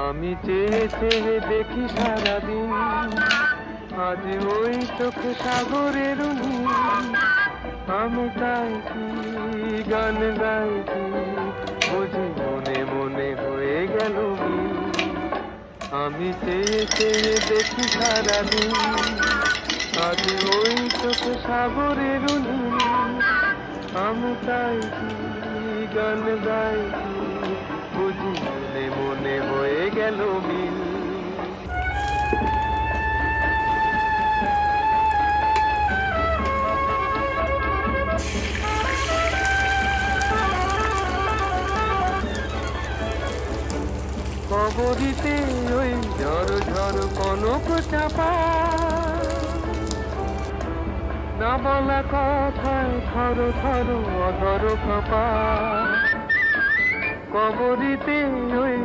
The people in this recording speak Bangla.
আমি চেয়ে চেয়ে দেখি সারাদিন, আজ ওই চোখে সাগরের নীল। আমি গাইছি গান গাইছি, বুঝি মনে মনে হয়ে গেল মিল। আমি চেয়ে চেয়ে দেখি সারাদিন, আজ ওই চোখে সাগরের নীল। আমি গাইছি গান গাইছি, বুঝি মনে মনে হয়ে গেল মিল। কবরিতে ওই ঝড় ঝড় কনক চাপা, না বলা কথায় থর থর অধর কাঁপা। কবরিতে ওই